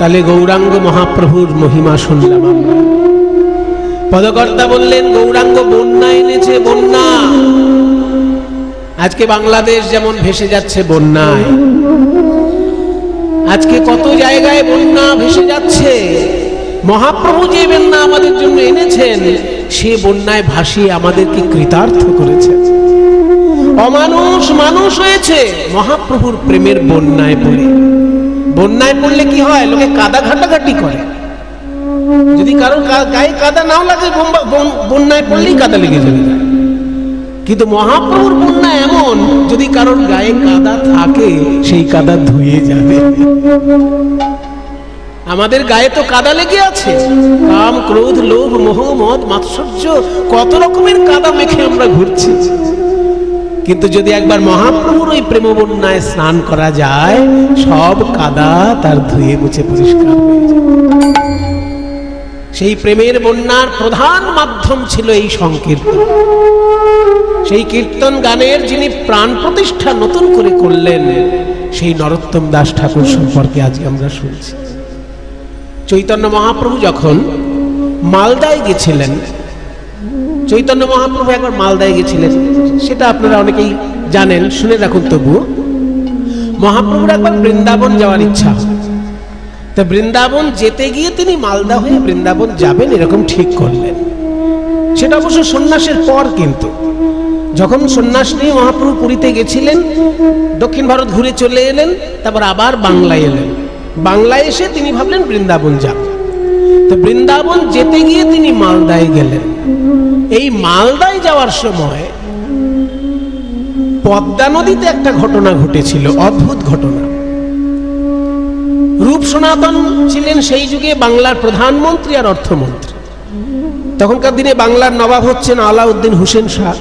তাহলে গৌরাঙ্গ মহাপ্রভুর মহিমা শুনলাম আমরা। পদকর্তা বললেন গৌরাঙ্গ বন্যা এনেছে, বন্যা। আজকে বাংলাদেশ যেমন ভেসে যাচ্ছে বন্যায়, আজকে কত জায়গায় বন্যা ভেসে যাচ্ছে। মহাপ্রভু যে বন্যা আমাদের জন্য এনেছেন, সে বন্যায় ভাসিয়ে আমাদেরকে কৃতার্থ করেছে। অমানুষ মানুষ হয়েছে মহাপ্রভুর প্রেমের বন্যায় পড়ে। বন্যায় পড়লে কি হয়? লোকে কাদা ঘাটাঘাটি করে। যদি কারো গায়ে কাদা নাও লাগে, বন্যায় পড়লেই কাদা লেগে চলে যায়। কিন্তু মহাপ্রভুর বন্যা এমন, যদি কারোর গায়ে কাদা থাকে সেই কাদা ধুয়ে যাবে। আমাদের গায়ে তো কাদা লেগে আছে, কাম ক্রোধ লোভ মোহ মদ মাৎসর্য, কত রকমের কাদা মেখে আমরা ঘুরছি। কিন্তু যদি একবার মহাপ্রভুর ওই প্রেম বন্যায় স্নান করা যায়, সব কাদা তার ধুয়ে মুছে পরিষ্কার হয়ে যায়। সেই প্রেমের বন্যার প্রধান মাধ্যম ছিল এই সংকীর্তন। সেই কীর্তন গানের যিনি প্রাণ প্রতিষ্ঠা নতুন করে করলেন, সেই নরোত্তম দাস ঠাকুর সম্পর্কে আজকে আমরা শুনছি। চৈতন্য মহাপ্রভু যখন মালদায় গেছিলেন, চৈতন্য মহাপ্রভু একবার মালদায় গেছিলেন, সেটা আপনারা অনেকেই জানেন, শুনে রাখুন। তবুও মহাপ্রভুর একবার বৃন্দাবন যাওয়ার ইচ্ছা। তা বৃন্দাবন যেতে গিয়ে তিনি মালদা হয়ে বৃন্দাবন যাবেন এরকম ঠিক করলেন। সেটা অবশ্য সন্ন্যাসের পর। কিন্তু যখন সন্ন্যাস নিয়ে মহাপ্রভু পুরীতে গেছিলেন, দক্ষিণ ভারত ঘুরে চলে এলেন, তারপর আবার বাংলায় এলেন। বাংলায় এসে তিনি ভাবলেন বৃন্দাবন যাবেন। তো বৃন্দাবন যেতে গিয়ে তিনি মালদায় গেলেন। এই মালদায় যাওয়ার সময় পদ্মা নদীতে একটা ঘটনা ঘটেছিল, অদ্ভুত ঘটনা। রূপ সনাতন ছিলেন সেই যুগে বাংলার প্রধানমন্ত্রী আর অর্থমন্ত্রী। তখনকার দিনে বাংলার নবাব হচ্ছেন আলাউদ্দিন হোসেন শাহ,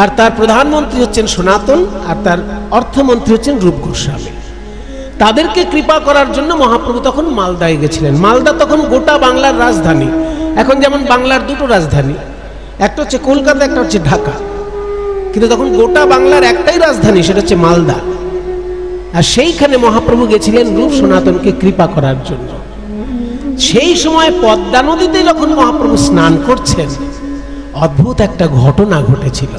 আর তার প্রধানমন্ত্রী হচ্ছেন সনাতন, আর তার অর্থমন্ত্রী হচ্ছেন রূপ গোস্বামী। তাদেরকে কৃপা করার জন্য মহাপ্রভু তখন মালদায় গেছিলেন। মালদা তখন গোটা বাংলার রাজধানী। এখন যেমন বাংলার দুটো রাজধানী, একটা হচ্ছে কলকাতা, একটা হচ্ছে ঢাকা, কিন্তু তখন গোটা বাংলার একটাই রাজধানী, সেটা হচ্ছে মালদা। আর সেইখানে মহাপ্রভু গেছিলেন রূপ সনাতনকে কৃপা করার জন্য। সেই সময় পদ্মা নদীতে যখন মহাপ্রভু স্নান করছেন, অদ্ভুত একটা ঘটনা ঘটেছিল।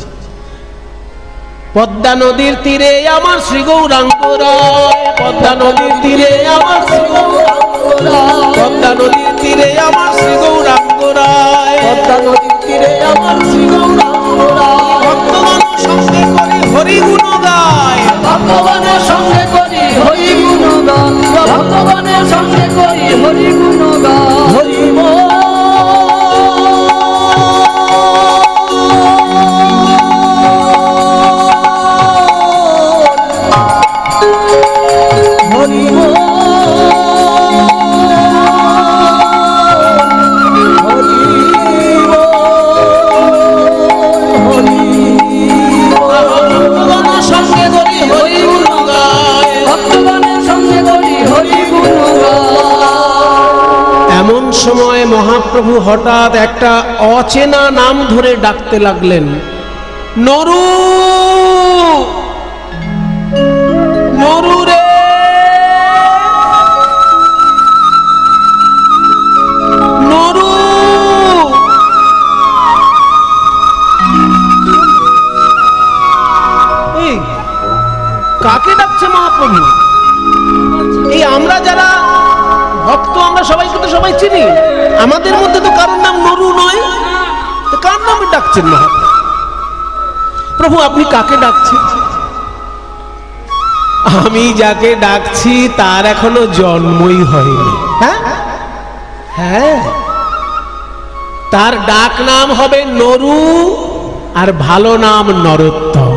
পদ্মা নদীর তীরে আমার শ্রী গৌরাঙ্গ রায়, পদ্মা নদীর তীরে আমার শ্রী গৌরাঙ্গ রায়, পদ্মা নদীর তীরে আমার শ্রী গৌরাঙ্গ রায়, পদ্মা নদীর তীরে আমার শ্রী গৌরাঙ্গ রায়। ভক্তগণের সঙ্গে করি হরি গুণ গায়, ভক্তগণের সঙ্গে করি হরি গুণ গায়, ভক্তগণের সঙ্গে করি হরি গুণ গায়। হরি সময় মহাপ্রভু হঠাৎ একটা অচেনা নাম ধরে ডাকতে লাগলেন, নরু, নরু রে, নরু। এই কাকে ডাকছে মহাপ্রভু? এই আমরা যারা ভক্ত, আমরা সবাইকে তো সবাই চিনি, আমাদের মধ্যে তো কারোর নাম নরু নয়। কার নামে ডাকছেন মহাপ্রভু? প্রভু আপনি কাকে ডাকছেন? আমি যাকে ডাকছি তার এখনো জন্মই হয়নি। হ্যাঁ হ্যাঁ, তার ডাক নাম হবে নরু, আর ভালো নাম নরোত্তম।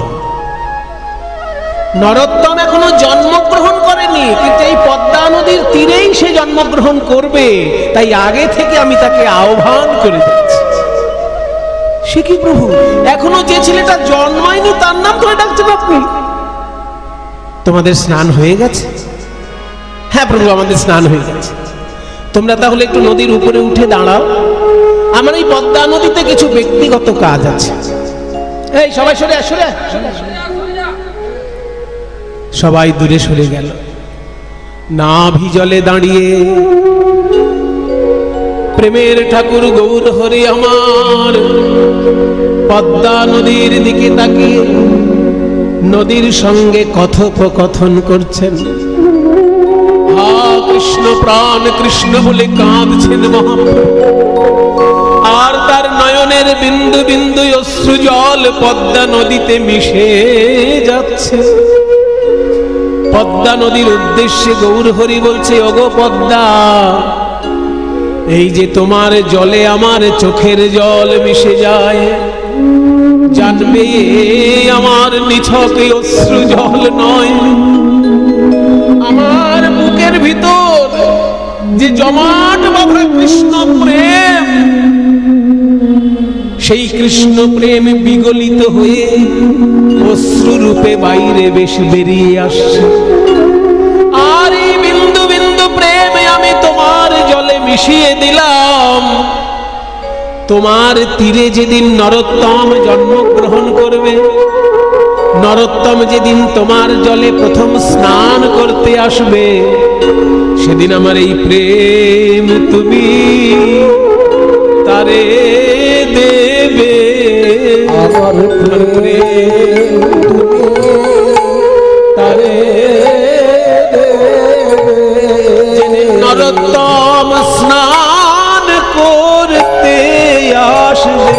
নরোত্তম এখনো জন্মগ্রহণ করেনি, কিন্তু এই পদ্মা নদীর তীরেই সে জন্মগ্রহণ করবে, তাই আগে থেকে আমি তাকে আহ্বান করে দিচ্ছি। সে কি প্রভু, এখনো যে ছেলেটা জন্মায়নি তার নাম ধরে ডাকছেন আপনি? তোমাদের স্নান হয়ে গেছে? হ্যাঁ প্রভু, আমাদের স্নান হয়ে গেছে। তোমরা তাহলে একটু নদীর উপরে উঠে দাঁড়াও, আমার এই পদ্মা নদীতে কিছু ব্যক্তিগত কাজ আছে। এই সবাই সরে আস, সরে আস। সবাই দূরে সরে গেল। নাভি জলে দাঁড়িয়ে প্রেমের ঠাকুর গৌর হরি আমার পদ্মা নদীর দিকে তাকিয়ে নদীর সঙ্গে কথোপকথন করছেন। হা কৃষ্ণ প্রাণ কৃষ্ণ বলে কাঁদছেন মহাপ্রভু, আর তার নয়নের বিন্দু বিন্দু অশ্রু জল পদ্মা নদীতে মিশে যাচ্ছে। পদ্মা নদীর উদ্দেশ্যে গৌর হরি বলছে, ওগো পদ্মা, এই যে তোমার জলে আমার চোখের জল মিশে যায়, জানবে আমার নিছক অশ্রু জল নয়, আমার বুকের ভিতর যে জমাট বাঁধা কৃষ্ণ প্রেম, সেই কৃষ্ণ প্রেম বিগলিত হয়ে অশ্রু রূপে বাইরে বেশ বেরিয়ে আসছে। আর এই বিন্দু বিন্দু প্রেম আমি তোমার জলে মিশিয়ে দিলাম। তোমার তীরে যেদিন নরোত্তম জন্মগ্রহণ করবে, নরোত্তম যেদিন তোমার জলে প্রথম স্নান করতে আসবে, সেদিন আমার এই প্রেম তুমি তারে দেবে। আমার প্রেম তারে দেবে। যেদিন নরোত্তম স্নান করতে আসবে,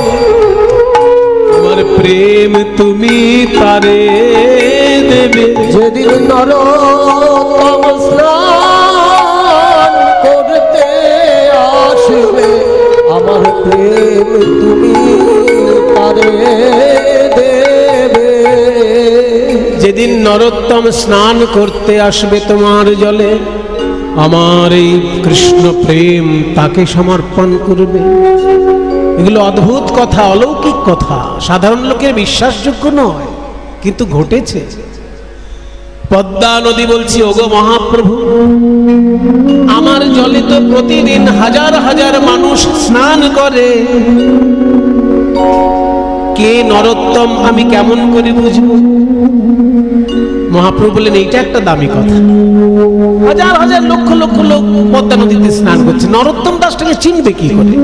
আমার প্রেম তুমি তারে দেবে। যেদিন নরোত্তম স্নান করতে আসবে, আমার প্রেম তুমি তারে দেবে। যেদিন নরোত্তম স্নান করতে আসবে তোমার জলে, আমার এই কৃষ্ণ প্রেম তাকে সমর্পণ করবে। এগুলো অদ্ভুত কথা, অলৌকিক কথা, সাধারণ লোকের বিশ্বাসযোগ্য নয়, কিন্তু ঘটেছে। পদ্মা নদী বলছি, ওগো মহাপ্রভু, আমার জলে তো প্রতিদিন হাজার হাজার মানুষ স্নান করে, কে নরোত্তম আমি কেমন করে বুঝবো? মহাপ্রভু বললেন, এইটা একটা দামি কথা। হাজার হাজার লক্ষ লক্ষ লোক পদ্মা নদীতে স্নান করছে, নরোত্তম দাসটাকে চিনবে কি করে?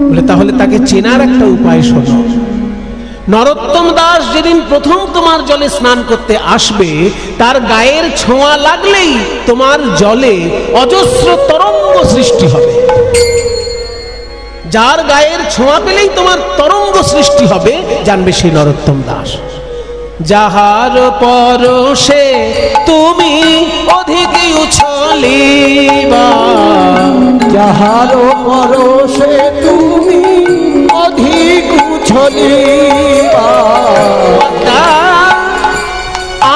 বলে, তাহলে তাকে চেনার একটা উপায় শোনো। নরোত্তম দাস যেদিন প্রথম তোমার জলে স্নান করতে আসবে, তার গায়ের ছোঁয়া লাগলেই তোমার জলে অজস্র তরঙ্গ সৃষ্টি হবে। যার গায়ের ছোঁয়া পেলেই তোমার তরঙ্গ সৃষ্টি হবে, জানবে সেই নরোত্তম দাস। যাহার পরশে তুমি অধিক উছলিবা, যাহার পরশে তুমি অধিক উছলিবা,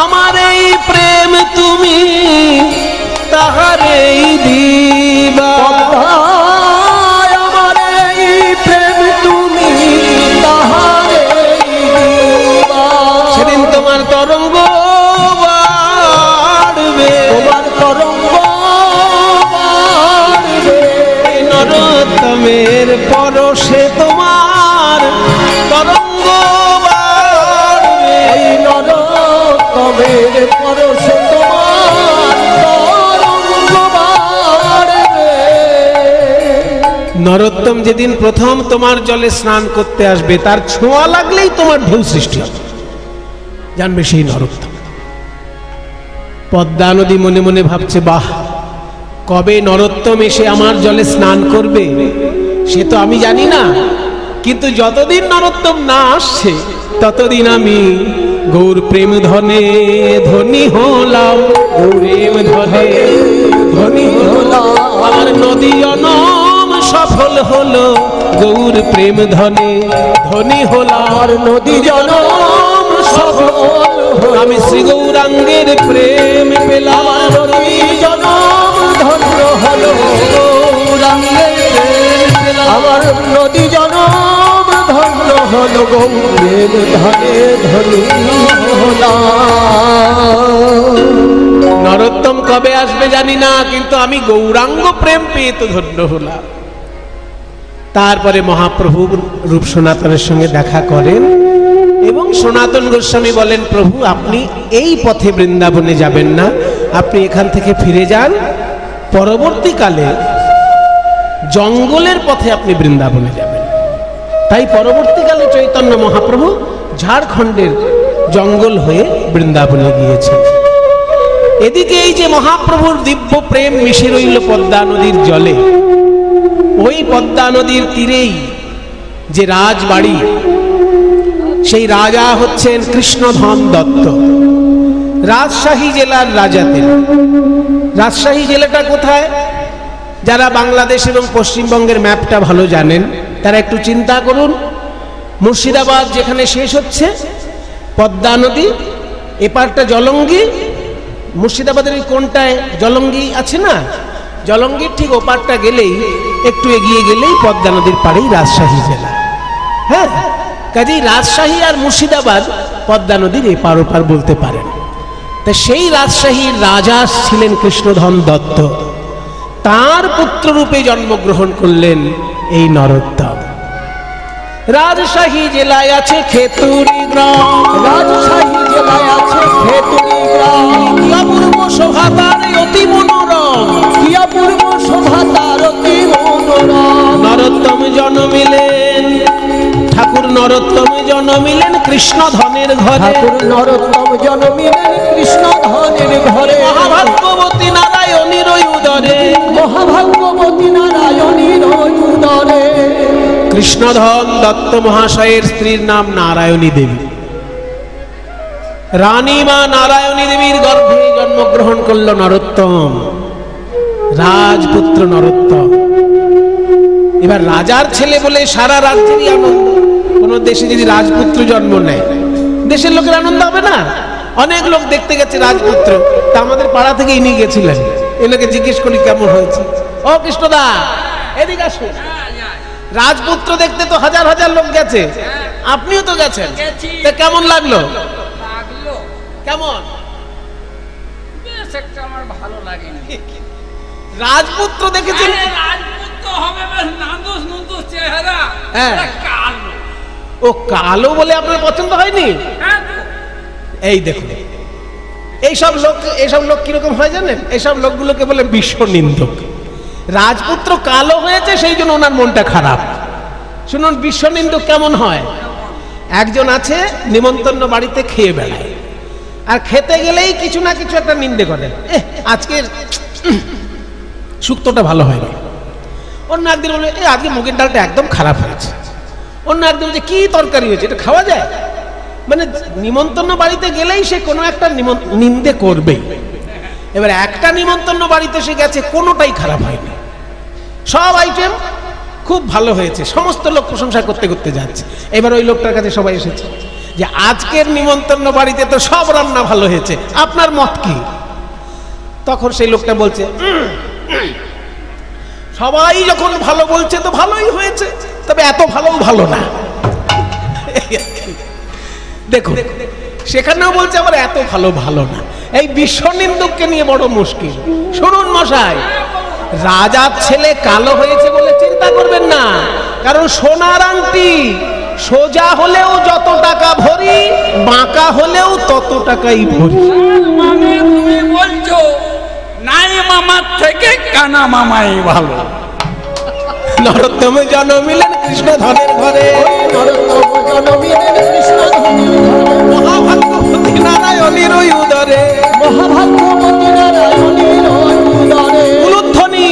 আমার এই প্রেম তুমি তাহারেই দিবা। আমার এই প্রেম তুমি তাহারেই দিবা। সেদিন তোমার তরঙ্গ বাড়বে, তোমার তরঙ্গ বাড়বে। নরোত্তমের পরশে তোমার তরঙ্গ বাড়বে। নরোত্তমের পরশে তোমার তরঙ্গ বাড়বে। নরোত্তম যেদিন প্রথম তোমার জলে স্নান করতে আসবে, তার ছোঁয়া লাগলেই তোমার ঢেউ সৃষ্টি হবে, জানবে সেই নরোত্তম। পদ্মা নদী মনে মনে ভাবছে, বাহ, কবে নরোত্তম এসে আমার জলে স্নান করবে সে তো আমি জানি না, কিন্তু যতদিন নরোত্তম না আসছে ততদিন আমি গৌর প্রেম ধনে ধনী হলাম। প্রেম ধনে ধনী হলাম, আমার নদী অনম সফল হলো, গৌর প্রেম ধনে ধনী হলাম। আর নদী জনম সফল হলো, আমি শ্রী গৌরাঙ্গের প্রেম পেলাম। নদী জনম ধন্য হলো, গৌরাঙ্গের প্রেম পেলাম। আমার নদী জনম ধন্য হলো, গৌরের ধনে ধনী হলাম। নরোত্তম কবে আসবে জানি না, কিন্তু আমি গৌরাঙ্গ প্রেম পেয়ে তো ধন্য হলাম। তারপরে মহাপ্রভু রূপ সনাতনের সঙ্গে দেখা করেন এবং সনাতন গোস্বামী বলেন, প্রভু আপনি এই পথে বৃন্দাবনে যাবেন না, আপনি এখান থেকে ফিরে যান, পরবর্তীকালে জঙ্গলের পথে আপনি বৃন্দাবনে যাবেন। তাই পরবর্তীকালে চৈতন্য মহাপ্রভু ঝাড়খণ্ডের জঙ্গল হয়ে বৃন্দাবনে গিয়েছেন। এদিকে এই যে মহাপ্রভুর দিব্য প্রেম মিশে রইল পদ্মা নদীর জলে, ওই পদ্মা নদীর তীরেই যে রাজবাড়ি, সেই রাজা হচ্ছেন কৃষ্ণধন দত্ত, রাজশাহী জেলার রাজা তিনি। রাজশাহী জেলাটা কোথায়? যারা বাংলাদেশ এবং পশ্চিমবঙ্গের ম্যাপটা ভালো জানেন তারা একটু চিন্তা করুন। মুর্শিদাবাদ যেখানে শেষ হচ্ছে পদ্মা নদী, এপারটা জলঙ্গি, মুর্শিদাবাদের ওই কোনটায় জলঙ্গি আছে না, জলঙ্গির ঠিক ওপারটা গেলেই, একটু এগিয়ে গেলেই পদ্মা নদীর পাড়েই রাজশাহী জেলা। হ্যাঁ, কাজেই রাজশাহী আর মুর্শিদাবাদ পদ্মা নদীর এপার ওপার বলতে পারেন। তা সেই রাজশাহীর রাজা ছিলেন কৃষ্ণধন দত্ত, তার পুত্ররূপে জন্মগ্রহণ করলেন এই নরোত্তম। রাজশাহী জেলায় আছে খেতুরি গ্রাম, রাজশাহী জেলায় আছে খেতুরি গ্রাম, কি অপূর্ব শোভা তার অতি মনোরম, কি অপূর্ব শোভা তার অতি মনোরম। নরোত্তম জন্মিলেন, ঠাকুর নরোত্তম জন্মিলেন কৃষ্ণধনের ঘরে, ঠাকুর নরোত্তম জন্মিলেন কৃষ্ণধনের ঘরে, মহাভাগ্যবতী নারায়ণীর উদরে, মহাভাগ্যবতী নারায়ণীর উদরে। কৃষ্ণধন দত্ত মহাশয়ের স্ত্রীর নাম নারায়ণী দেবী। রানী মা নারায়ণী দেবীর গর্ভে জন্মগ্রহণ করল নরোত্তম, রাজপুত্র নরোত্তম। এবার রাজার ছেলে বলে সারা রাজ্যেরই আনন্দ। কোন দেশে যদি রাজপুত্র জন্ম নেয়, দেশের লোকের আনন্দ হবে না? অনেক লোক দেখতে গেছে রাজপুত্র, তা আমাদের পাড়া থেকে ইনি গেছিলেন, এনাকে জিজ্ঞেস করি কেমন হয়েছে। ও কৃষ্ণদা, এদিকে আসুন, রাজপুত্র দেখতে তো হাজার হাজার লোক গেছে, আপনিও তো গেছেন, তা কেমন লাগলো? কেমন? আমার ভালো লাগেনি। রাজপুত্র দেখেছেন? রাজপুত্র হবে বেশ নান্দুস নুন্দুস চেহারা, হ্যাঁ। কালো। ও কালো বলে আপনার পছন্দ হয়নি? হ্যাঁ তো। এই দেখুন, এইসব লোক কিরকম হয় জানেন? এইসব লোকগুলোকে বলে বিশ্ব নিন্দক। রাজপুত্র কালো হয়েছে সেই জন্য ওনার মনটা খারাপ। শুনুন বিশ্ব নিন্দক কেমন হয়। একজন আছে নিমন্ত্রণ বাড়িতে খেয়ে বেড়ায়, আর খেতে গেলেই কিছু না কিছু একটা নিন্দে করে, আজকের শুক্তোটা ভালো হয়নি। অন্য একদিন বলে আজকে মুগের ডালটা একদম খারাপ হয়েছে। অন্য একদিন বলছে কি তরকারি হয়েছে, এটা খাওয়া যায়? মানে নিমন্ত্রণ বাড়িতে গেলেই সে কোনো একটা নিন্দে করবেই। এবার একটা নিমন্ত্রণ বাড়িতে সে গেছে, কোনোটাই খারাপ হয়নি, সব আইটেম খুব ভালো হয়েছে, সমস্ত লোক প্রশংসা করতে করতে যাচ্ছে। এবার ওই লোকটার কাছে সবাই এসেছে যে আজকের নিমন্ত্রণ বাড়িতে তো সব রান্না ভালো হয়েছে, আপনার মত কি? তখন সেই লোকটা বলছে সবাই যখন ভালো বলছে তো ভালোই হয়েছে, তবে এত ভালোও ভালো না। দেখুন সেখানেও বলছে আবার এত ভালো ভালো না। এই বিশ্ব নিন্দুককে নিয়ে বড় মুশকিল। শুনুন মশাই, রাজার ছেলে কালো হয়েছে বলে চিন্তা করবেন না, কারণ সোনার আংটি সোজা হলেও যত টাকা ভরি, বাঁকা হলেও তত টাকাই ভরি। মানে তুমি বলছো নাই মামার থেকে কানা মামাই ভালো। নরোত্তম জন্মিলেন কৃষ্ণধনের ঘরে, নরোত্তম জন্মিলেন কৃষ্ণধনের ঘরে, মহাভাগ্যবতী নারায়ণীর উদরে, মহাভাগ্যবতী নারায়ণীর উদরে। উলুধ্বনি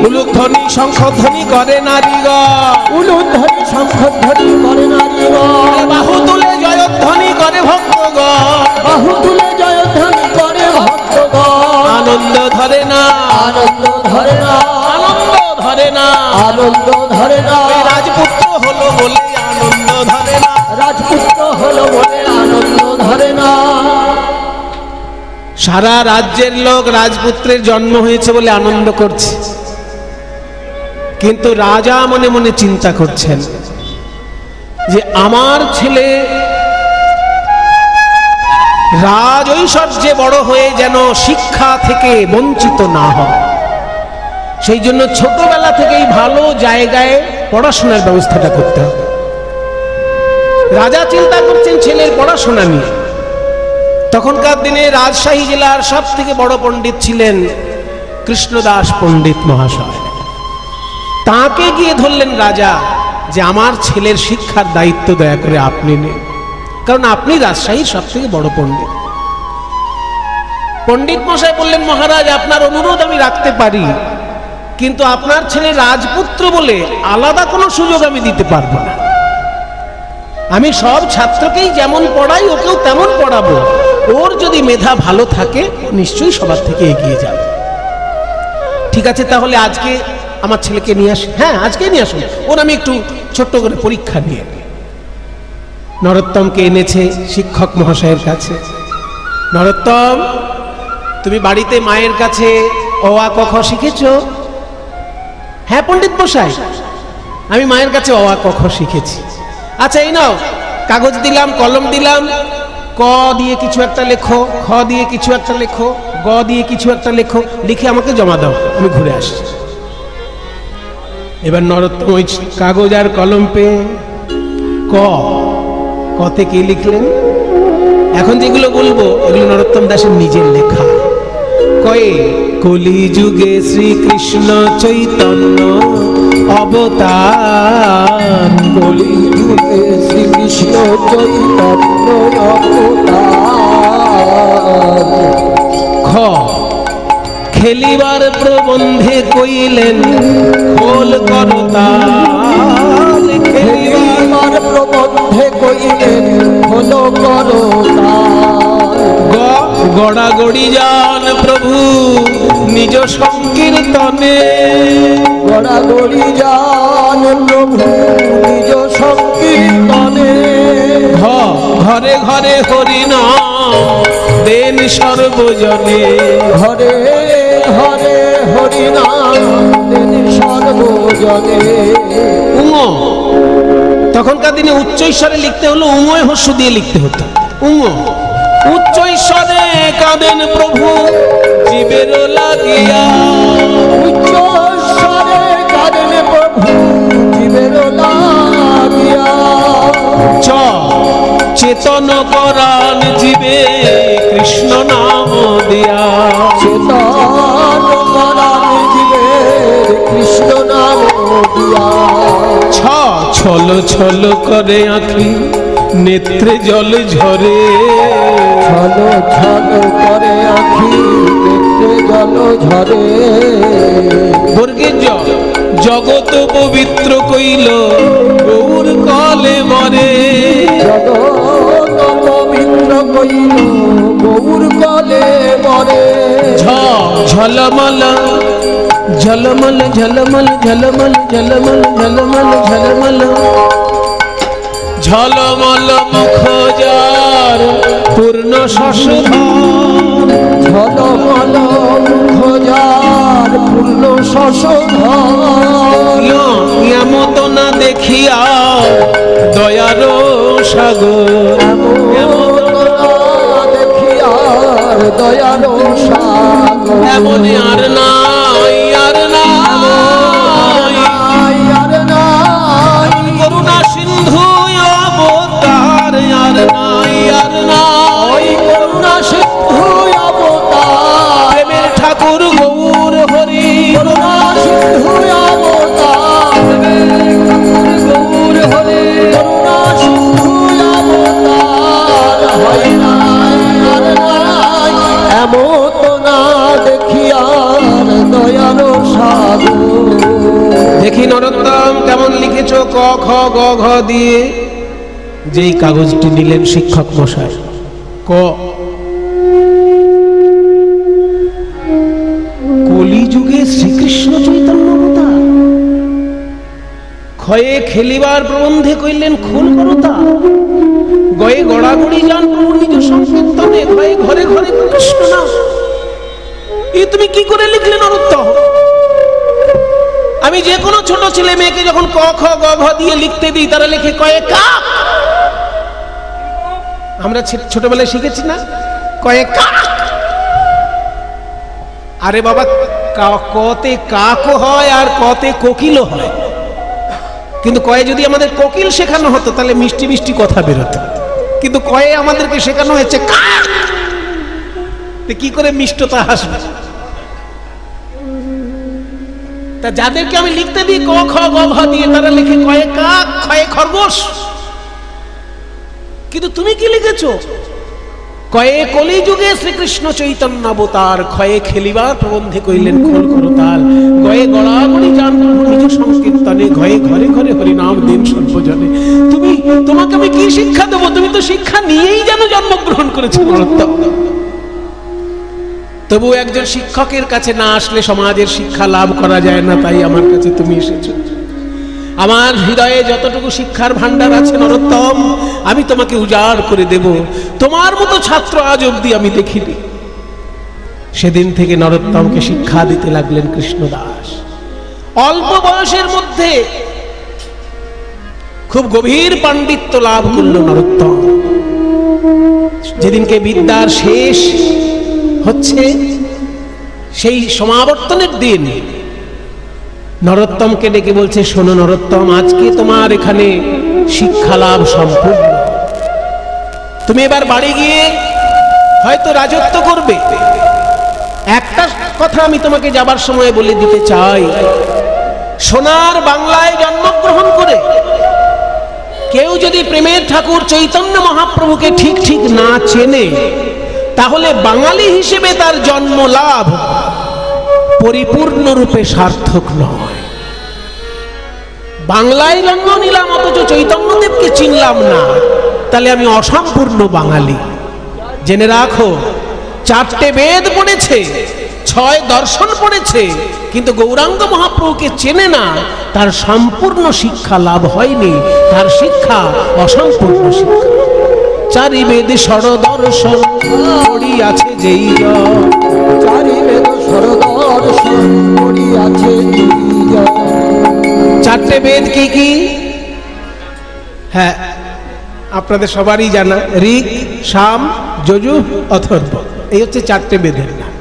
উলুধ্বনি শঙ্খধ্বনি করে নারীগণ, উলুধ্বনি শঙ্খধ্বনি করে নারীগণ, বাহু তুলে জয়ধ্বনি করে ভক্তগণ, বাহু তুলে জয়ধ্বনি করে ভক্তগণ। আনন্দ ধরে না, আনন্দ ধরে না, আনন্দ ধরে না, আনন্দ ধরে না। ওই রাজপুত্র হলো বলে আনন্দ ধরে না, রাজপুত্র হলো বলে আনন্দ ধরে না। সারা রাজ্যের লোক রাজপুত্রের জন্ম হয়েছে বলে আনন্দ করছে, কিন্তু রাজা মনে মনে চিন্তা করছেন যে আমার ছেলে রাজ ঐশ্বর্যে বড় হয়ে যেন শিক্ষা থেকে বঞ্চিত না হয়, সেই জন্য ছোটবেলা থেকেই ভালো জায়গায় পড়াশোনার ব্যবস্থাটা করতে হবে। রাজা চিন্তা করছেন ছেলের পড়াশোনা নিয়ে। তখনকার দিনে রাজশাহী জেলার সব থেকে বড় পণ্ডিত ছিলেন কৃষ্ণদাস পণ্ডিত মহাশয়। তাকে গিয়ে ধরলেন রাজা যে আমার ছেলের শিক্ষার দায়িত্ব দয়া করে আপনি নেন, কারণ আপনি রাজশাহীর সব থেকে বড় পণ্ডিত। পণ্ডিত মশাই বললেন, মহারাজ আপনার অনুরোধ আমি রাখতে পারি, কিন্তু আপনার ছেলে রাজপুত্র বলে আলাদা কোনো সুযোগ আমি দিতে পারবো না। আমি সব ছাত্রকেই যেমন পড়াই ওকেও তেমন পড়াবো, ওর যদি মেধা ভালো থাকে নিশ্চয়ই সবার থেকে এগিয়ে যাবে। ঠিক আছে, তাহলে আজকে আমার ছেলেকে নিয়ে আসি। হ্যাঁ, আজকে নিয়ে আসুন, ওর আমি একটু ছোট্ট করে পরীক্ষা নিয়ে। নরোত্তমকে এনেছে শিক্ষক মহাশয়ের কাছে। নরোত্তম, তুমি বাড়িতে মায়ের কাছে অ আ ক খ শিখেছ? হ্যাঁ পণ্ডিত মশাই, আমি মায়ের কাছে অ আ ক খ শিখেছি। আচ্ছা, এই নাও কাগজ দিলাম, কলম দিলাম, ক দিয়ে কিছু একটা লেখো, খ দিয়ে কিছু একটা লেখো, গ দিয়ে কিছু একটা লেখো, লিখে আমাকে জমা দাও, আমি ঘুরে আসছি। এবার নরোত্তম ওই কাগজ আর কলম পেয়ে কতে কি লিখলেন? এখন যেগুলো বলবো এগুলো নরোত্তম দাসের নিজের লেখা। কয়ে কলি যুগে শ্রীকৃষ্ণ চৈতন্য অবতার, কলি যুগে শ্রীকৃষ্ণ চৈতন্য অবতার। খ খেলিবার প্রবন্ধে কইলেন খোল করতাল, খেলিবার প্রবন্ধে কইলেন খোল করতাল। গ গড়াগড়ি যান প্রভু নিজ সংকীর্তনে, গড়াগড়ি যান প্রভু নিজ সংকীর্তনে। ঘ ঘরে ঘরে হরিনাম দেন সর্বজনে, ঘরে ঘরে হরিনাম দেন সর্বজনে। উঙ, তখনকার দিনে উচ্চ ঈশ্বরে লিখতে হলো উঙয় হস্য দিয়ে লিখতে হতো। উঙ উচ্চ ঈশ্বরে কাঁদেন প্রভু জীবের লাগিয়া, উচ্চ ঈশ্বরে কাঁদেন প্রভু জীবের লাগিয়া। চ চেতন করান জীবে কৃষ্ণ নাম দিয়া, চেতন করান জীবে কৃষ্ণ নাম দিয়া। ছ ছল ছল করে আঁখি নেত্রে জল ঝরে, ছল ছল করে আঁখি নেত্রে জল ঝরে। বর্গের জ জগৎ পবিত্র কইল গৌর কলে মরে, জগৎ পবিত্র কইল গৌর কলে মরে। ঝ ঝলমল ঝলমল ঝলমল ঝলমল ঝলমল ঝলমল ঝলমল, ঝলমল মুখ যার পূর্ণ শশধর, ঝলমল মুখ যার পূর্ণ শশধর। এমত না দেখিয়া দয়ার সাগর, দেখিয়ার দয়ার সাগর। এমন আর নাই আর নাই আর নাই করুণা সিন্ধু অবতার, আর নাই আর নাই করুণা সিন্ধু অবতার। প্রেমের ঠাকুর গৌর হরি, করুণা সিন্ধু অবতার। গৌর হরে করুণা সিন্ধু অবতার। হয় নাই আর নাই এমত না দেখিয়ার দয়ার সাগর। দেখি নরোত্তম কেমন লিখেছ ক খ গ ঘ দিয়ে। যেই কাগজটি নিলেন শিক্ষক মশাই, ক কলিযুগে শ্রীকৃষ্ণ চৈতন্য অবতার, ক্ষয়ে খেলিবার প্রবন্ধে কইলেন খোল করতা, গয়ে গড়াগড়ি যান প্রভু নিজ সংকীর্তনে, ঘয়ে ঘরে ঘরে কৃষ্ণ নাম। এ তুমি কি করে লিখলে নরোত্তম? আমি যে কোনো ছোট ছেলে মেয়েকে যখন ক খ গ ঘ দিয়ে লিখতে দিই তারা লেখে কয়ে কা। আমরা ছোটবেলায় শিখেছি না কয়ে কা। আরে বাবা, কতে কাকও হয় আর কতে কোকিলও হয়, কিন্তু কয়ে যদি আমাদের কোকিল শেখানো হতো তাহলে মিষ্টি মিষ্টি কথা বেরোতো, কিন্তু কয়ে আমাদেরকে শেখানো হয়েছে কা। তো কি করে মিষ্টতা হাসবে? তা যাদেরকে আমি লিখতে দিই ক খ গ ঘ দিয়ে, তারা লিখে কয়ে কাক খয়ে খরগোশ। কিন্তু তুমি কি লিখেছো? কয়ে কলিযুগে শ্রীকৃষ্ণ চৈতন্য অবতার, ক্ষয়ে খেলিবার প্রবন্ধে কইলেন খোল করতাল, গয়ে গড়াগড়ি যান নিজ সংকীর্তনে, ঘয়ে ঘরে ঘরে হরিনাম দিন সর্বজনে। তোমাকে আমি কি শিক্ষা দেবো? তুমি তো শিক্ষা নিয়েই যেন জন্মগ্রহণ করেছো নরোত্তম। তবু একজন শিক্ষকের কাছে না আসলে সমাজের শিক্ষা লাভ করা যায় না, তাই আমার কাছে তুমি এসেছো। আমার হৃদয়ে যতটুকু শিক্ষার ভান্ডার আছে নরোত্তম, আমি তোমাকে উজাড় করে দেব। তোমার মতো ছাত্র আজ অবধি আমি দেখিনি। সেদিন থেকে নরোত্তমকে শিক্ষা দিতে লাগলেন কৃষ্ণদাস। অল্প বয়সের মধ্যে খুব গভীর পাণ্ডিত্য লাভ করল নরোত্তম। যেদিনকে বিদ্যার শেষ হচ্ছে, সেই সমাবর্তনের দিন নরোত্তমকে ডেকে বলছে, শোনো নরোত্তম, আজকে তোমার এখানে শিক্ষা লাভ সম্পূর্ণ। তুমি এবার বাড়ি গিয়ে হয়তো রাজত্ব করবে। একটা কথা আমি তোমাকে যাবার সময় বলে দিতে চাই, সোনার বাংলায় জন্মগ্রহণ করে কেউ যদি প্রেমের ঠাকুর চৈতন্য মহাপ্রভুকে ঠিক ঠিক না চেনে, তাহলে বাঙালি হিসেবে তার জন্ম লাভ পরিপূর্ণরূপে সার্থক নয়। বাংলায় জন্ম নিলাম অথচ চৈতন্যদেবকে চিনলাম না, তাহলে আমি অসম্পূর্ণ বাঙালি। জেনে রাখো, 4টে বেদ পড়েছে, 6 দর্শন পড়েছে, কিন্তু গৌরাঙ্গ মহাপ্রভুকে চেনে না, তার সম্পূর্ণ শিক্ষা লাভ হয়নি, তার শিক্ষা অসম্পূর্ণ শিক্ষা। 4 বেদ সরদর্শন করিয়াছে যেই জন, 4 বেদ সরদর্শন করিয়াছে যেই জন। 4টে বেদ কি কি? হ্যাঁ, আপনাদের সবারই জানা, ঋক, সাম, যজুঃ, অথর্ব। এই হচ্ছে 4টে বেদের নাম।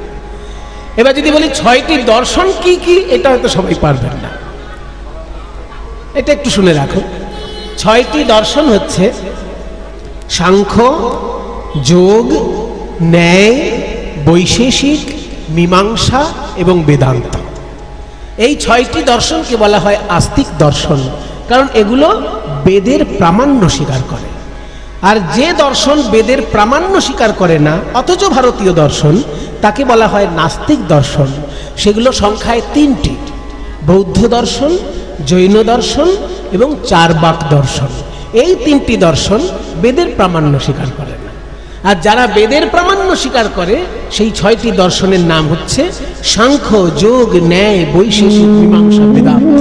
এবার যদি বলি 6টি দর্শন কি কি, এটা হয়তো সবাই পারবেন না। এটা একটু শুনে রাখো। 6টি দর্শন হচ্ছে সাংখ্য, যোগ, ন্যায়, বৈশেষিক, মীমাংসা এবং বেদান্ত। এই 6টি দর্শনকে বলা হয় আস্তিক দর্শন, কারণ এগুলো বেদের প্রামাণ্য স্বীকার করে। আর যে দর্শন বেদের প্রামাণ্য স্বীকার করে না অথচ ভারতীয় দর্শন, তাকে বলা হয় নাস্তিক দর্শন। সেগুলো সংখ্যায় 3টি: বৌদ্ধ দর্শন, জৈন দর্শন এবং চারবাক দর্শন। এই 3টি দর্শন বেদের প্রামাণ্য স্বীকার করে না। আর যারা বেদের প্রামাণ্য স্বীকার করে, সেই 6টি দর্শনের নাম হচ্ছে সাংখ্য, যোগ, ন্যায়, বৈশেষিক, মীমাংসা, বেদান্ত।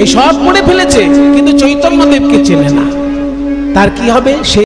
এই সব পড়ে ফেলেছে, কিন্তু চৈতন্যদেবকে চেনে না। তার কি হবে? সে